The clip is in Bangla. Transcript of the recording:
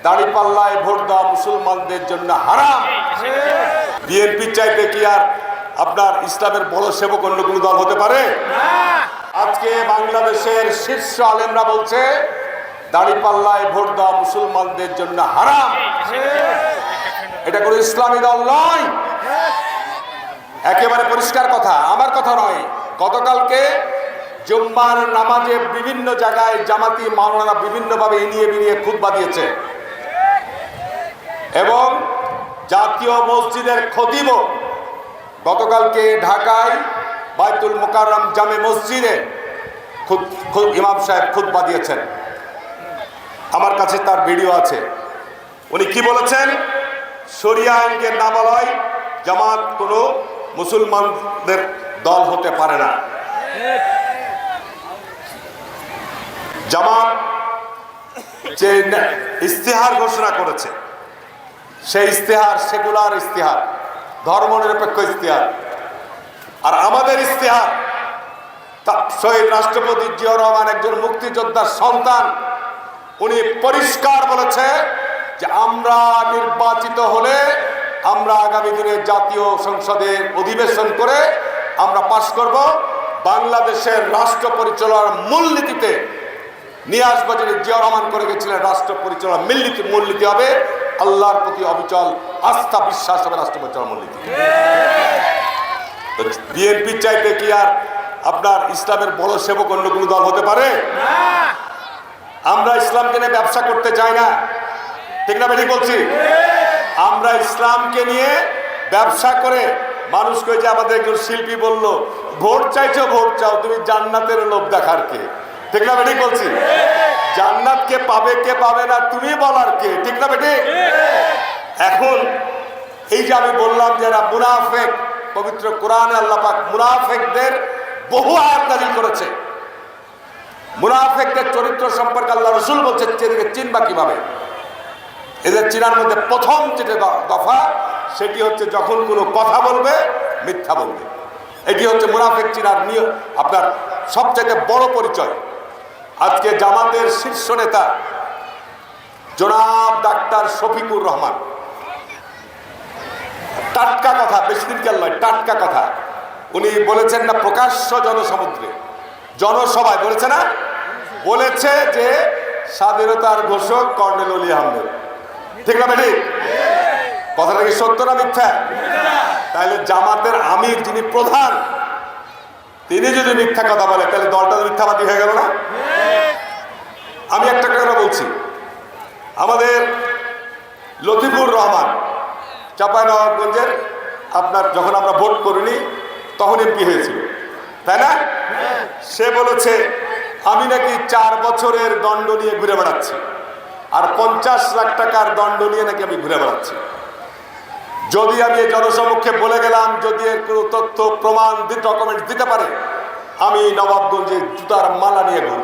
দাঁড়িপাল্লায় ভোট দেওয়া মুসলমানদের জন্য হারাম। বিএনপি চাইতে কি আর আপনার ইসলামের বড় সেবক অন্য কোনো দল হতে পারে? আজকে বাংলাদেশের শীর্ষ আলেমরা বলছে দাঁড়িপাল্লায় ভোট দেওয়া মুসলমানদের জন্য হারাম। এটা কোনো ইসলামী দল নয়, একেবারে পরিষ্কার কথা, আমার কথা নয়। গতকালকে জুম্মার নামাজে বিভিন্ন জায়গায় জামাতি মাওলানা বিভিন্নভাবে এনিয়ে বিনিয়ে খুতবা দিয়েছে এবং জাতীয় মসজিদের খতিব গতকালকে ঢাকায় বাইতুল মোকাররম জামে মসজিদে ইমাম সাহেব খুতবা দিয়েছেন। আমার কাছে তার ভিডিও আছে। উনি কি বলেছেন? শরিয়া আইনকে না বলায় জামাত কোনো মুসলমানদের দল হতে পারে না। জামাত যে ইস্তেহার ঘোষণা করেছে সেই ইস্তেহার সেকুলার ইস্তেহার, ধর্মনিরপেক্ষ ইস্তেহার। আর আমাদের ইস্তেহার শহীদ রাষ্ট্রপতি জিয়াউর রহমান একজন মুক্তিযোদ্ধার সন্তান, উনি পরিষ্কার বলেছে যে আমরা নির্বাচিত হলে আমরা আগামী দিনে জাতীয় সংসদের অধিবেশন করে আমরা পাশ করব, বাংলাদেশের রাষ্ট্র পরিচালনার মূলনীতিতে নিয়ে আসবো, যিনি জিয়াউর রহমান করে গেছিলেন। রাষ্ট্র পরিচালনার মূলনীতি হবে আল্লাহর প্রতি অবিচল আস্থা বিশ্বাস হবে রাষ্ট্র পরিচালনার মূলনীতি। বিএনপি চাইতে কি আর আপনার ইসলামের বড় সেবক অন্য কোনো দল হতে পারে? আমরা ইসলামকে নিয়ে ব্যবসা করতে চাই না, ঠিক না? বেঠিক বলছি? আমরা ইসলামকে নিয়ে ব্যবসা করে মানুষকে, যে আমাদের একজন শিল্পী বলল, ভোট চাইছো ভোট চাও, তুমি জান্নাতের লোভ দেখার কে? ঠিক না বেঠিক বলছি? জান্নাত কে পাবে কে পাবে না তুমি বলার কে? ঠিক না বেঠিক? এখন এই যে আমি বললাম যে এরা মুনাফেক, পবিত্র কোরআনে আল্লাহ পাক মুনাফেকদের বহু আয়াত নাযিল করেছে। মুনাফেকদের চরিত্র সম্পর্কে আল্লাহ রাসূল বলছে এদেরকে চিনবা কিভাবে? এদের চিনার মধ্যে প্রথম যেটা দফা সেটি হচ্ছে যখন কোনো কথা বলবে মিথ্যা বলবে। এটি হচ্ছে মুনাফেক চিনার নিয়ম, আপনার সবচেয়ে বড় পরিচয়। আজকে জামাতের শীর্ষ নেতা জনাব ডাক্তার শফিকুর রহমান, টাটকা কথা, বেশি দিনকার নয়, টাটকা কথা, উনি বলেছেন না প্রকাশ্য জনসমুদ্রে জনসভায় বলেছে না, বলেছে যে স্বাধীনতার ঘোষক কর্নেল অলি আহমেদ। ঠিক না বেঠিক? কথাটা কি সত্য না মিথ্যা? তাহলে জামাতের আমির যিনি প্রধান, তিনি যদি মিথ্যা কথা বলে তাহলে দলটা মিথ্যাবাদী হয়ে গেল না? আমি একটা কথা বলছি, আমাদের লতিফুর রহমান চাঁপাইনবাবগঞ্জের, আপনার যখন আমরা ভোট করিনি তখন এমপি হয়েছিল, তাই না? সে বলেছে আমি নাকি 4 বছরের দণ্ড নিয়ে ঘুরে বেড়াচ্ছি, আর 50 লাখ টাকার দণ্ড নিয়ে নাকি আমি ঘুরে বেড়াচ্ছি। যদি আমি এই জনসমক্ষে বলে গেলাম, যদি এর কোনো তথ্য প্রমাণ ডকুমেন্ট দিতে পারে, আমি নবাবগঞ্জে জুতার মালা নিয়ে ঘুরব।